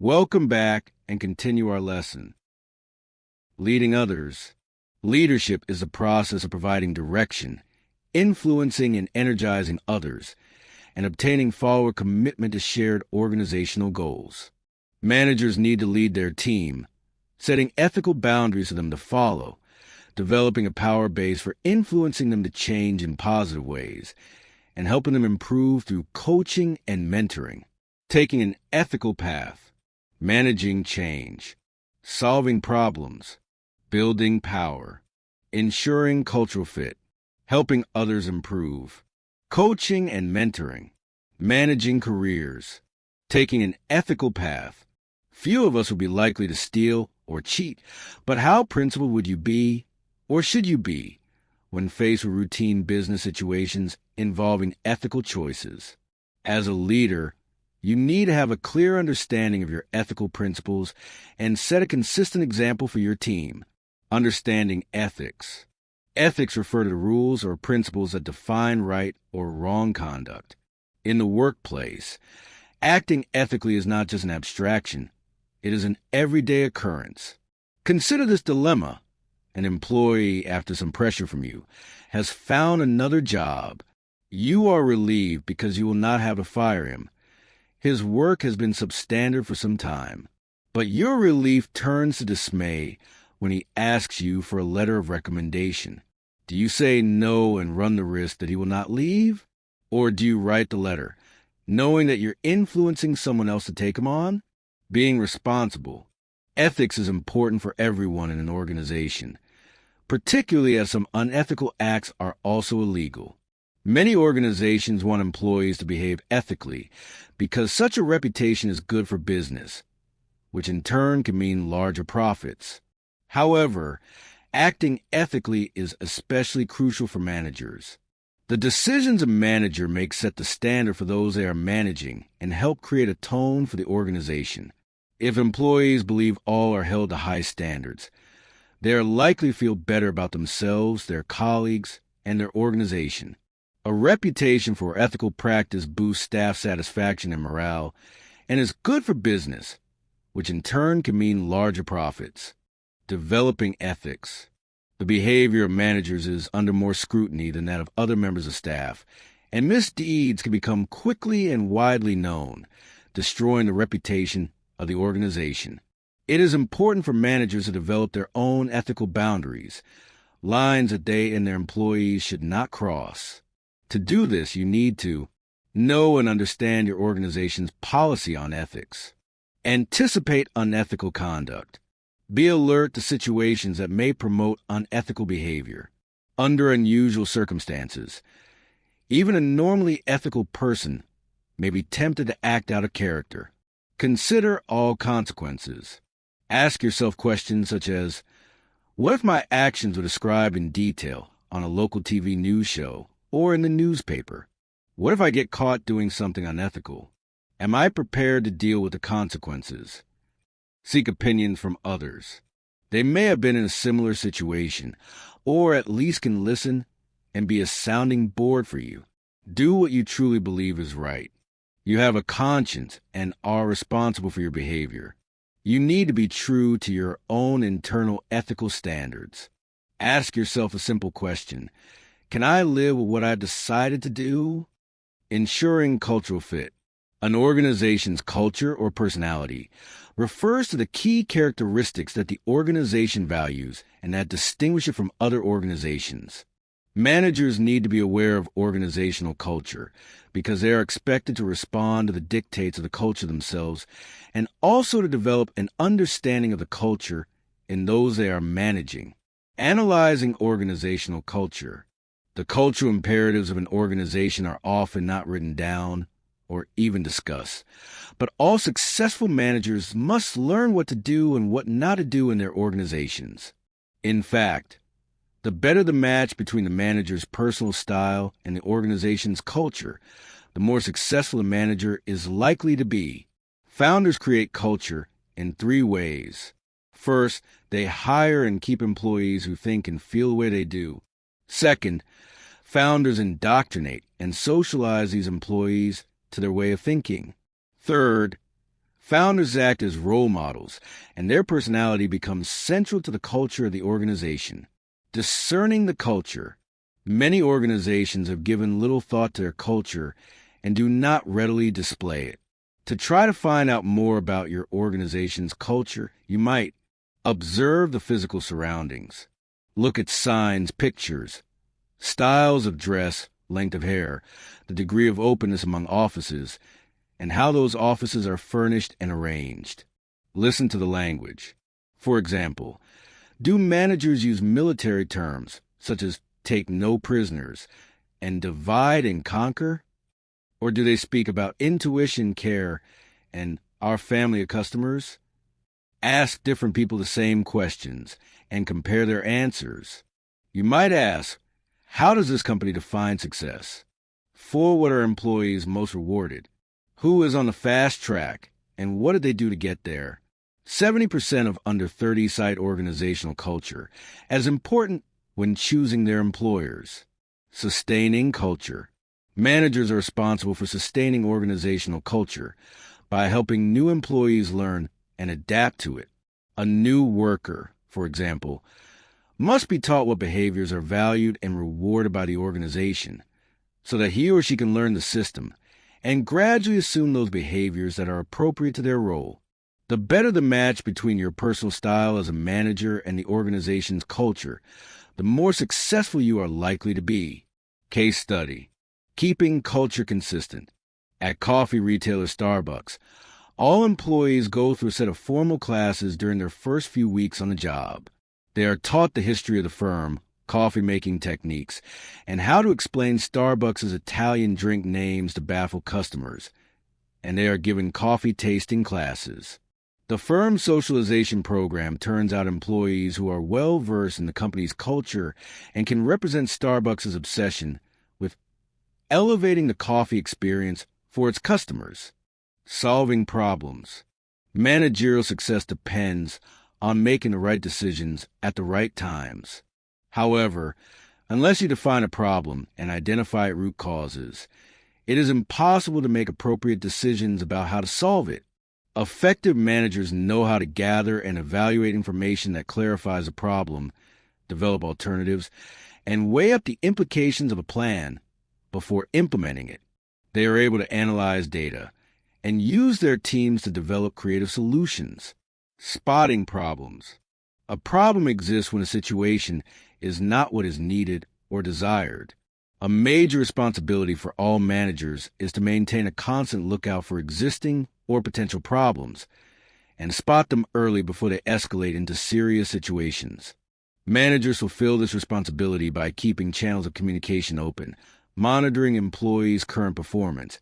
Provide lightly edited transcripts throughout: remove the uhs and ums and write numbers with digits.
Welcome back and continue our lesson. Leading others. Leadership is the process of providing direction, influencing and energizing others, and obtaining follower commitment to shared organizational goals. Managers need to lead their team, setting ethical boundaries for them to follow, developing a power base for influencing them to change in positive ways, and helping them improve through coaching and mentoring. Taking an ethical path. Managing change, solving problems, building power, ensuring cultural fit, helping others improve, coaching and mentoring, managing careers, taking an ethical path. Few of us would be likely to steal or cheat, but how principled would you be, or should you be, when faced with routine business situations involving ethical choices? As a leader, you need to have a clear understanding of your ethical principles and set a consistent example for your team. Understanding ethics. Ethics refer to the rules or principles that define right or wrong conduct. In the workplace, acting ethically is not just an abstraction. It is an everyday occurrence. Consider this dilemma. An employee, after some pressure from you, has found another job. You are relieved because you will not have to fire him. His work has been substandard for some time, but your relief turns to dismay when he asks you for a letter of recommendation. Do you say no and run the risk that he will not leave? Or do you write the letter, knowing that you're influencing someone else to take him on? Being responsible. Ethics is important for everyone in an organization, particularly as some unethical acts are also illegal. Many organizations want employees to behave ethically because such a reputation is good for business, which in turn can mean larger profits. However, acting ethically is especially crucial for managers. The decisions a manager makes set the standard for those they are managing and help create a tone for the organization. If employees believe all are held to high standards, they are likely to feel better about themselves, their colleagues, and their organization. A reputation for ethical practice boosts staff satisfaction and morale, and is good for business, which in turn can mean larger profits. Developing ethics. The behavior of managers is under more scrutiny than that of other members of staff, and misdeeds can become quickly and widely known, destroying the reputation of the organization. It is important for managers to develop their own ethical boundaries, lines that they and their employees should not cross. To do this, you need to know and understand your organization's policy on ethics. Anticipate unethical conduct. Be alert to situations that may promote unethical behavior. Under unusual circumstances, even a normally ethical person may be tempted to act out of character. Consider all consequences. Ask yourself questions such as, what if my actions were described in detail on a local TV news show or in the newspaper? What if I get caught doing something unethical? Am I prepared to deal with the consequences? Seek opinions from others. They may have been in a similar situation, or at least can listen and be a sounding board for you. Do what you truly believe is right. You have a conscience and are responsible for your behavior. You need to be true to your own internal ethical standards. Ask yourself a simple question. Can I live with what I've decided to do? Ensuring cultural fit. An organization's culture or personality refers to the key characteristics that the organization values and that distinguish it from other organizations. Managers need to be aware of organizational culture because they are expected to respond to the dictates of the culture themselves and also to develop an understanding of the culture in those they are managing. Analyzing organizational culture. The cultural imperatives of an organization are often not written down or even discussed, but all successful managers must learn what to do and what not to do in their organizations. In fact, the better the match between the manager's personal style and the organization's culture, the more successful a manager is likely to be. Founders create culture in 3 ways. First, they hire and keep employees who think and feel the way they do. Second, founders indoctrinate and socialize these employees to their way of thinking. Third, Founders act as role models, and their personality becomes central to the culture of the organization. Discerning the culture. Many organizations have given little thought to their culture and do not readily display it. To try to find out more about your organization's culture, you might observe the physical surroundings. Look at signs, pictures, styles of dress, length of hair, the degree of openness among offices, and how those offices are furnished and arranged. Listen to the language. For example, do managers use military terms, such as take no prisoners and divide and conquer? Or do they speak about intuition, care, and our family of customers? Ask different people the same questions and compare their answers. You might ask, how does this company define success? For what are employees most rewarded? Who is on the fast track? And what did they do to get there? 70% of under 30 cite organizational culture as important when choosing their employers. Sustaining culture. Managers are responsible for sustaining organizational culture by helping new employees learn and adapt to it. A new worker, for example, must be taught what behaviors are valued and rewarded by the organization so that he or she can learn the system and gradually assume those behaviors that are appropriate to their role. The better the match between your personal style as a manager and the organization's culture, the more successful you are likely to be. Case study. Keeping culture consistent. At coffee retailer Starbucks, all employees go through a set of formal classes during their first few weeks on the job. They are taught the history of the firm, coffee-making techniques, and how to explain Starbucks' Italian drink names to baffle customers, and they are given coffee tasting classes. The firm's socialization program turns out employees who are well-versed in the company's culture and can represent Starbucks' obsession with elevating the coffee experience for its customers. Solving problems. Managerial success depends on making the right decisions at the right times. However, unless you define a problem and identify its root causes, it is impossible to make appropriate decisions about how to solve it. Effective managers know how to gather and evaluate information that clarifies a problem, develop alternatives, and weigh up the implications of a plan before implementing it. They are able to analyze data and use their teams to develop creative solutions. Spotting problems. A problem exists when a situation is not what is needed or desired. A major responsibility for all managers is to maintain a constant lookout for existing or potential problems and spot them early before they escalate into serious situations. Managers fulfill this responsibility by keeping channels of communication open, monitoring employees' current performance,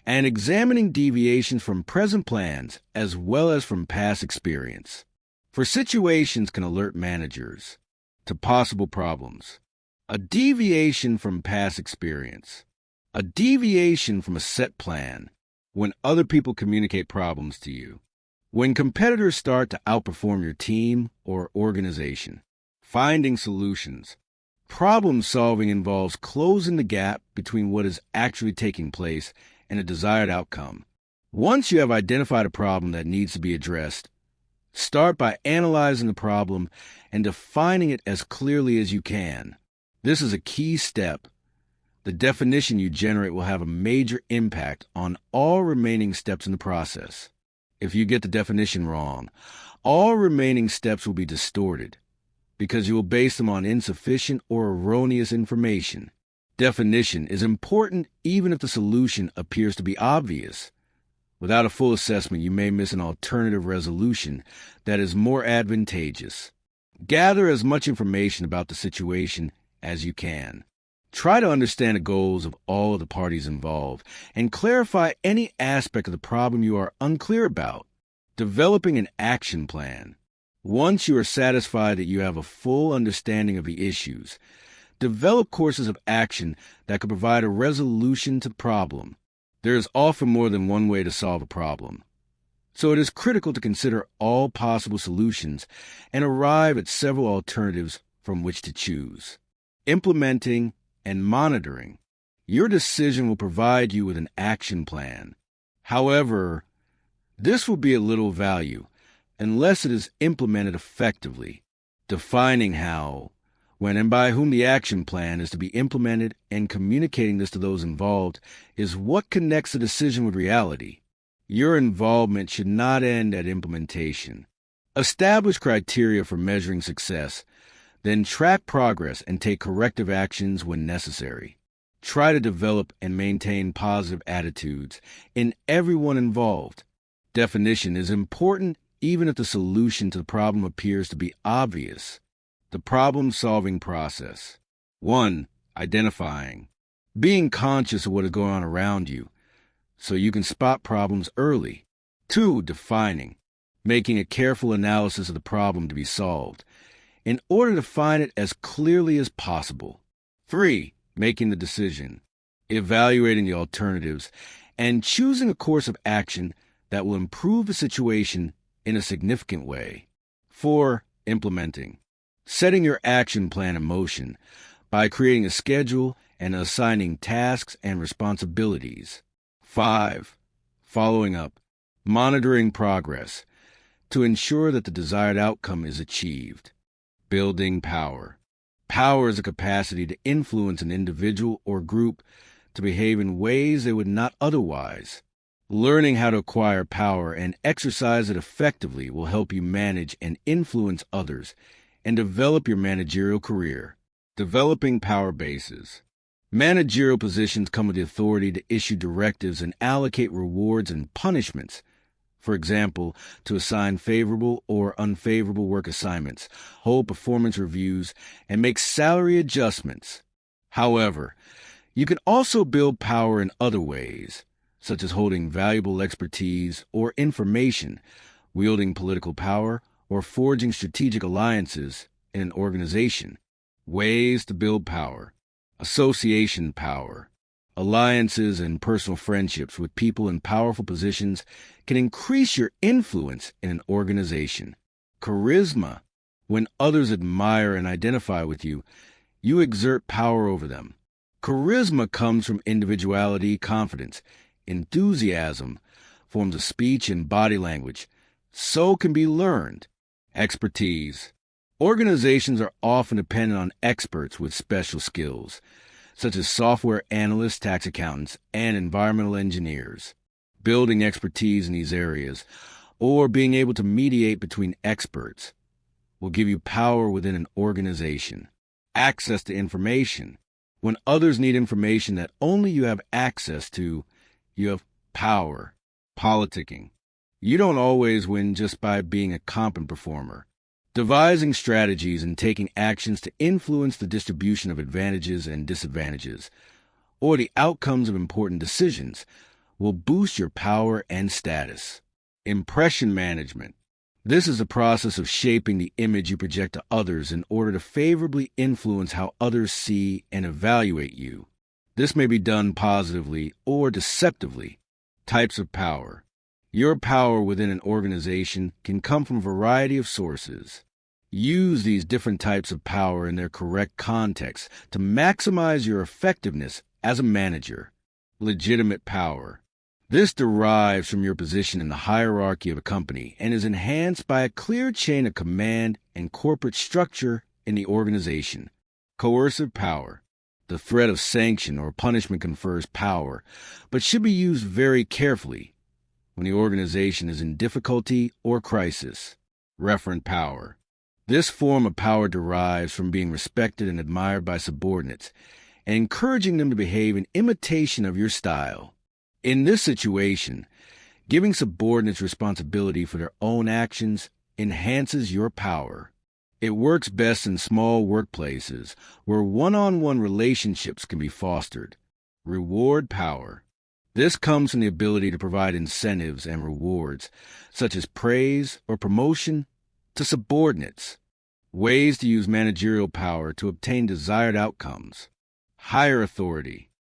and examining deviations from present plans as well as from past experience. For situations can alert managers to possible problems. A deviation from past experience. A deviation from a set plan. When other people communicate problems to you. When competitors start to outperform your team or organization. Finding solutions. Problem solving involves closing the gap between what is actually taking place and a desired outcome. Once you have identified a problem that needs to be addressed, start by analyzing the problem and defining it as clearly as you can. This is a key step. The definition you generate will have a major impact on all remaining steps in the process. If you get the definition wrong, all remaining steps will be distorted because you will base them on insufficient or erroneous information. Definition is important even if the solution appears to be obvious. Without a full assessment, you may miss an alternative resolution that is more advantageous. Gather as much information about the situation as you can. Try to understand the goals of all of the parties involved and clarify any aspect of the problem you are unclear about. Developing an action plan. Once you are satisfied that you have a full understanding of the issues, develop courses of action that could provide a resolution to the problem. There is often more than one way to solve a problem, so it is critical to consider all possible solutions and arrive at several alternatives from which to choose. Implementing and monitoring. Your decision will provide you with an action plan. However, This will be of little value unless it is implemented effectively. Defining how, when, and by whom the action plan is to be implemented and communicating this to those involved is what connects the decision with reality. Your involvement should not end at implementation. Establish criteria for measuring success, then track progress and take corrective actions when necessary. Try to develop and maintain positive attitudes in everyone involved. Definition is important even if the solution to the problem appears to be obvious. The problem-solving process. 1. Identifying. Being conscious of what is going on around you so you can spot problems early. 2. Defining. Making a careful analysis of the problem to be solved in order to define it as clearly as possible. 3. Making the decision. Evaluating the alternatives and choosing a course of action that will improve the situation in a significant way. 4. Implementing. Setting your action plan in motion by creating a schedule and assigning tasks and responsibilities. 5. Following up. Monitoring progress to ensure that the desired outcome is achieved. Building power. Power is a capacity to influence an individual or group to behave in ways they would not otherwise. Learning how to acquire power and exercise it effectively will help you manage and influence others and develop your managerial career. Developing power bases. Managerial positions come with the authority to issue directives and allocate rewards and punishments. For example, to assign favorable or unfavorable work assignments, hold performance reviews, and make salary adjustments. However, you can also build power in other ways, such as holding valuable expertise or information, wielding political power, or forging strategic alliances in an organization. Ways to build power. Association power. Alliances and personal friendships with people in powerful positions can increase your influence in an organization. Charisma. When others admire and identify with you, you exert power over them. Charisma comes from individuality, confidence, enthusiasm, forms of speech and body language. So can be learned. Expertise. Organizations are often dependent on experts with special skills, such as software analysts, tax accountants, and environmental engineers. Building expertise in these areas, or being able to mediate between experts, will give you power within an organization. Access to information. When others need information that only you have access to, you have power. Politicking. You don't always win just by being a competent performer. Devising strategies and taking actions to influence the distribution of advantages and disadvantages, or the outcomes of important decisions, will boost your power and status. Impression management. This is a process of shaping the image you project to others in order to favorably influence how others see and evaluate you. This may be done positively or deceptively. Types of power. Your power within an organization can come from a variety of sources. Use these different types of power in their correct context to maximize your effectiveness as a manager. Legitimate power. This derives from your position in the hierarchy of a company and is enhanced by a clear chain of command and corporate structure in the organization. Coercive power. The threat of sanction or punishment confers power, but should be used very carefully when the organization is in difficulty or crisis. Referent power. This form of power derives from being respected and admired by subordinates and encouraging them to behave in imitation of your style. In this situation, giving subordinates responsibility for their own actions enhances your power. It works best in small workplaces where one-on-one relationships can be fostered. Reward power. This comes from the ability to provide incentives and rewards, such as praise or promotion, to subordinates. Ways to use managerial power to obtain desired outcomes. Higher authority.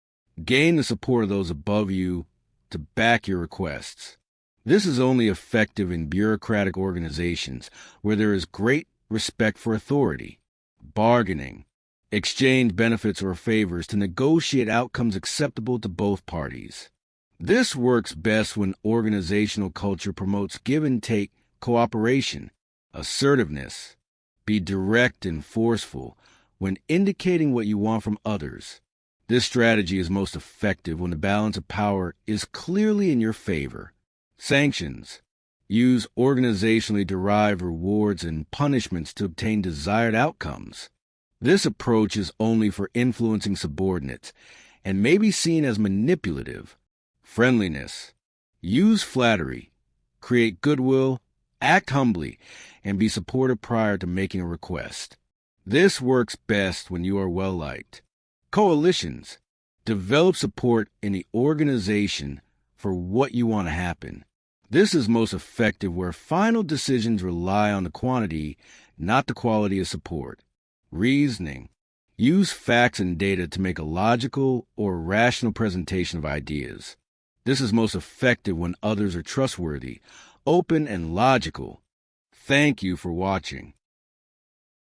Gain the support of those above you to back your requests. This is only effective in bureaucratic organizations where there is great respect for authority. Bargaining. Exchange benefits or favors to negotiate outcomes acceptable to both parties. This works best when organizational culture promotes give and take, cooperation, assertiveness. Be direct and forceful when indicating what you want from others. This strategy is most effective when the balance of power is clearly in your favor. Sanctions. Use organizationally derived rewards and punishments to obtain desired outcomes. This approach is only for influencing subordinates and may be seen as manipulative. Friendliness. Use flattery. Create goodwill. Act humbly and be supportive prior to making a request. This works best when you are well-liked. Coalitions. Develop support in the organization for what you want to happen. This is most effective where final decisions rely on the quantity, not the quality of support. Reasoning. Use facts and data to make a logical or rational presentation of ideas. This is most effective when others are trustworthy, open, and logical. Thank you for watching.